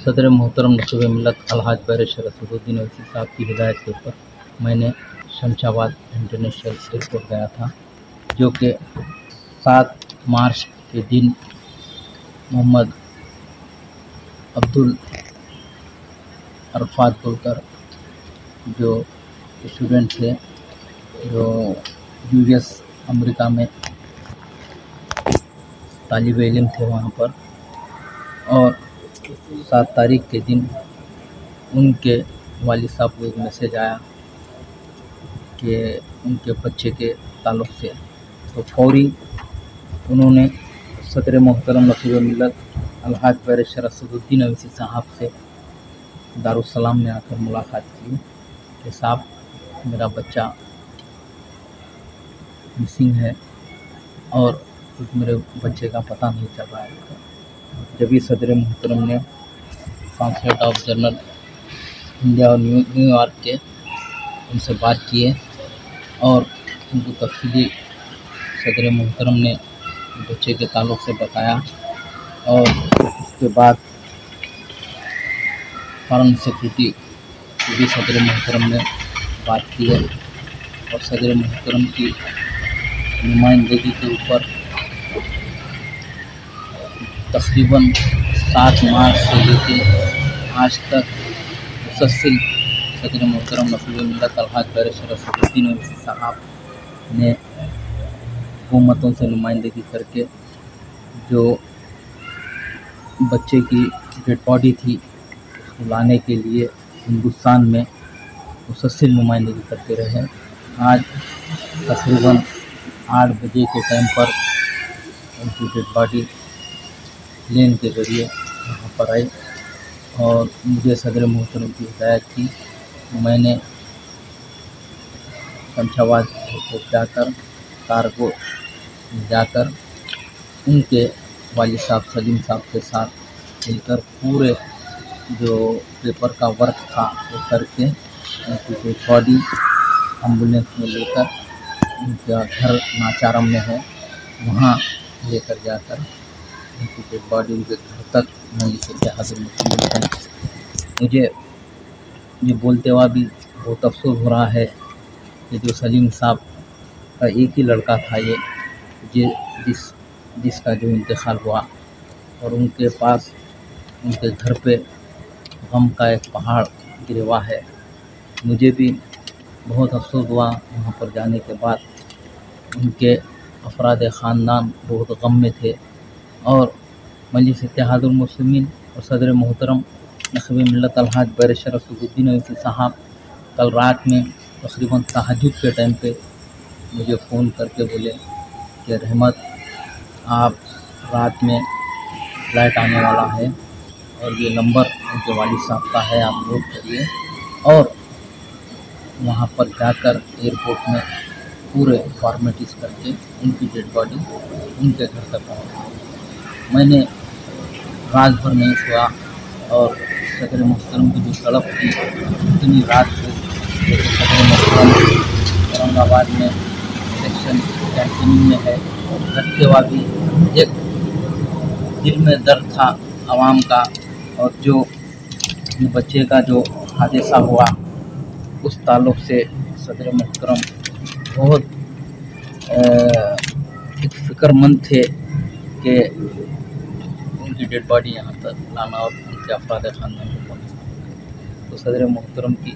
सदर मोहतरम नक़ीब मिल्लत अलहाज बैरिस्टर असदुद्दीन ओवैसी साहब की हिदायत के ऊपर मैंने शमशाबाद इंटरनेशनल एयरपोर्ट गया था, जो कि 7 मार्च के दिन मोहम्मद अब्दुल अरफात बोलकर जो स्टूडेंट थे, जो यूएस अमेरिका में तालिब इल्म थे वहाँ पर, और 7 तारीख के दिन उनके वालिद साहब को एक मैसेज आया कि उनके बच्चे के ताल्लुक़ से, तो फौरी उन्होंने सदर मोहतरम नक़ीब मिल्लत अलहाज बैरिस्टर असदुद्दीन ओवैसी साहब से दारुस्सलाम में आकर मुलाकात की कि साहब मेरा बच्चा मिसिंग है और मेरे बच्चे का पता नहीं चल रहा है। जब भी सदर मोहतरम ने कॉन्सुलेट ऑफ जनरल इंडिया और न्यूयॉर्क के उनसे बात किए और उनको तफसीली सदर मोहतरम ने बच्चे के ताल्लुक़ से बताया, और उसके बाद फॉरेन सेक्रेटरी को भी सदर मोहतरम ने बात की है, और सदर मोहतरम की नुमाइंदगी के ऊपर तकरीबन 7 मार्च से लेकर आज तक मुसलसल सदर मोहतरम नक़ीब मिल्लत अलहाज बैरिस्टर असदुद्दीन ओवैसी साहब ने हुकूमतों से नुमाइंदगी करके जो बच्चे की डेड बॉडी थी उसको लाने के लिए हिंदुस्तान में मुसलसल नुमाइंदगी करते रहे। आज तकरीबन 8 बजे के टाइम पर उनकी डेड बॉडी प्लेन के ज़रिए यहाँ पर आई, और मुझे सदर मोहतरम की हिदायत थी। मैंने शमशाबाद एयरपोर्ट जाकर कार्गो जाकर उनके वालिद साहब सलीम साहब के साथ मिलकर पूरे जो पेपर का वर्क था वो करके उनकी डेड बॉडी एम्बुलेंस में लेकर उनका घर नाचारम में है वहाँ लेकर जाकर उनकी डेड बॉडी उनके घर तक मुझे ये बोलते हुआ भी बहुत अफसोस हो रहा है कि जो सलीम साहब का एक ही लड़का था ये जिसका जो इंतकाल हुआ, और उनके पास उनके घर पे गम का एक पहाड़ गिरा हुआ है। मुझे भी बहुत अफसोस हुआ वहाँ पर जाने के बाद। उनके अफराद ख़ानदान बहुत गम में थे, और मजलिस इत्तेहादुल मुस्लिमीन और सदर मोहतरम नक़ीब मिल्लत अलहाज बैरिस्टर असदुद्दीन ओवैसी साहब कल रात में तकरीबन तहज्जुद के टाइम पे मुझे फ़ोन करके बोले कि रहमत, आप रात में फ़्लाइट आने वाला है और ये नंबर उनके वालिद साहब का है, आप नोट करिए, और वहाँ पर जाकर एयरपोर्ट में पूरे फॉर्मेलिटीज़ करके उनकी डेड बॉडी उनके घर तक पहुँची। मैंने रात भर नहीं सोया, और सदर मोहतरम की जो तड़प थी इतनी रात को, सदर मोहतरम औरंगाबाद में सेक्शन कैंटीन में है, रखते हुआ भी एक दिल में दर्द था आवाम का, और जो बच्चे का जो हादसा हुआ उस ताल्लुक़ से सदर मोहतरम बहुत एक फ़िक्रमंद थे कि उनकी डेड बॉडी यहाँ तक लाना और उनके अफराद ख़ानदान को पहुँचाना। तो सदर मोहतरम की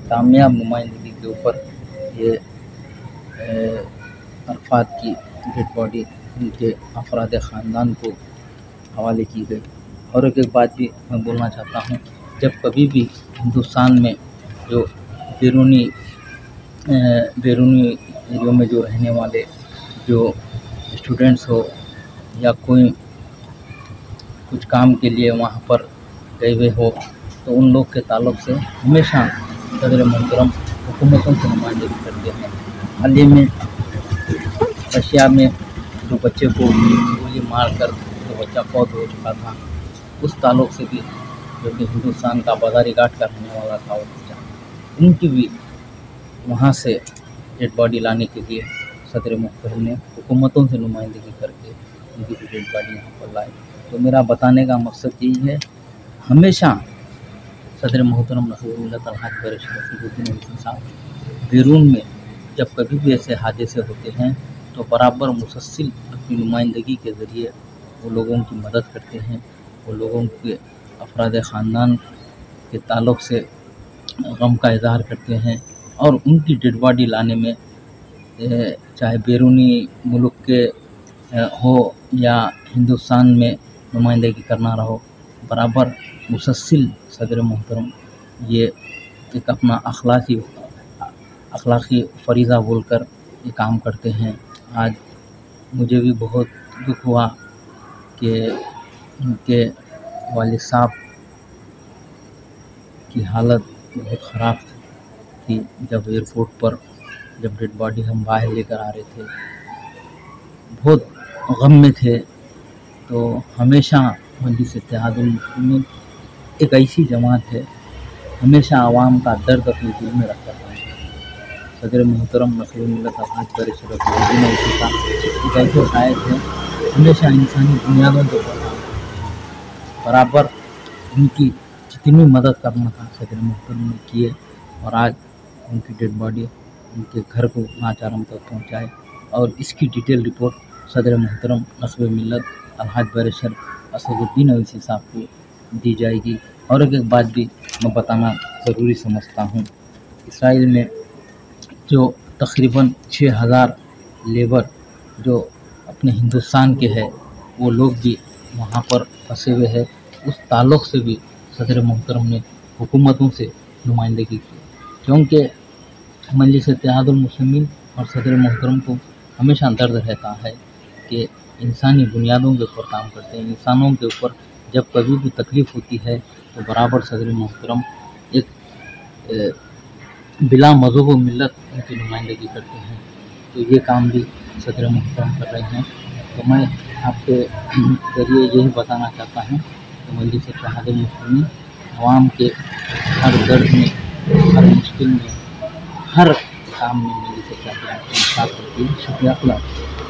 कामयाब नुमाइंदगी के ऊपर ये अरफात की डेड बॉडी उनके अफराद ख़ानदान को हवाले की गई। और एक बात भी मैं बोलना चाहता हूँ, जब कभी भी हिंदुस्तान में जो बैरूनी एरिया में जो रहने वाले जो स्टूडेंट्स हो या कोई कुछ काम के लिए वहाँ पर गए हुए हो, तो उन लोग के ताल्लुक़ से हमेशा सदर मोहतरम हुकूमतों से नुमाइंदगी करते हैं। हाल ही में रशिया में जो बच्चे को गोली मार कर जो बच्चा फौत हो चुका था, उस ताल्लुक़ से भी जो कि हिंदुस्तान का बाज़ारी घाट का रहने वाला था वो बच्चा, उनकी भी वहाँ से डेड बॉडी लाने के लिए सदर मोहतरम ने हुकूमतों से नुमाइंदगी करके उनकी डेड बॉडी यहाँ पर लाए। तो मेरा बताने का मकसद यही है हमेशा सदर मोहतरम नसीरुद्दीन मिल्लत अलहाज बैरिस्टर असदुद्दीन ओवैसी साहब बैरून में जब कभी भी ऐसे हादसे होते हैं तो बराबर मुसलसल अपनी नुमाइंदगी के ज़रिए वो लोगों की मदद करते हैं, वो लोगों के अफराद ख़ानदान के ताल्लुक़ से गम का इज़हार करते हैं और उनकी डेड बॉडी लाने में चाहे बैरूनी मुल्क के हो या हिंदुस्तान में नुमाइंदगी करना रहो, बराबर मुसलसल सदर मोहतरम ये एक अपना अखलाक़ी फ़रीज़ा बोलकर ये काम करते हैं। आज मुझे भी बहुत दुख हुआ कि उनके वालिद साहब की हालत बहुत ख़राब थी। जब एयरपोर्ट पर जब डेड बॉडी हम बाहर लेकर आ रहे थे, बहुत गम में थे। तो हमेशा मजलिस इत्तेहादुल मुस्लिमीन एक ऐसी जमात है, हमेशा आवाम का दर्द अपने दिल में रखता है। सदर मोहतरम नसीरुद्दीन मिल्लत अलहाज बैरिस्टर असदुद्दीन ओवैसी का एक ऐसे शायर थे, हमेशा इंसानी बुनियादों के ऊपर बराबर उनकी जितनी मदद करना था सदर मोहतरम ने किए और आज उनकी डेड बॉडी उनके घर को नाचारम तक पहुँचाए। और इसकी डिटेल रिपोर्ट सदर मोहतरम नसीरुद्दीन मिल्लत अलहाज बैरिस्टर असदुद्दीन ओवैसी साहब को दी जाएगी। और एक बात भी मैं बताना ज़रूरी समझता हूँ, इसराइल में जो तकरीबन 6000 लेबर जो अपने हिंदुस्तान के हैं, वो लोग भी वहाँ पर फंसे हुए हैं। उस ताल्लुक़ से भी सदर मोहतरम ने हुकूमतों से नुमाइंदगी की, क्योंकि मजलिस इत्तेहादुल मुस्लिमीन और सदर मोहतरम को हमेशा दर्द रहता है कि इंसानी बुनियादों के ऊपर काम करते हैं। इंसानों के ऊपर जब कभी भी तकलीफ़ होती है तो बराबर सदर मोहतरम एक बिला मज़हब व मिल्लत उनकी नुमाइंदगी करते हैं। तो ये काम भी सदर मोहतरम कर रहे हैं। तो मैं आपके ज़रिए यही बताना चाहता हूँ कि मजलिस इत्तेहादुल मुस्लिमीन अवाम के हर दर्द में, हर मुश्किल में, हर काम में मजलिस इत्तेहादुल मुस्लिमीन साथ रहती है। शुक्रिया।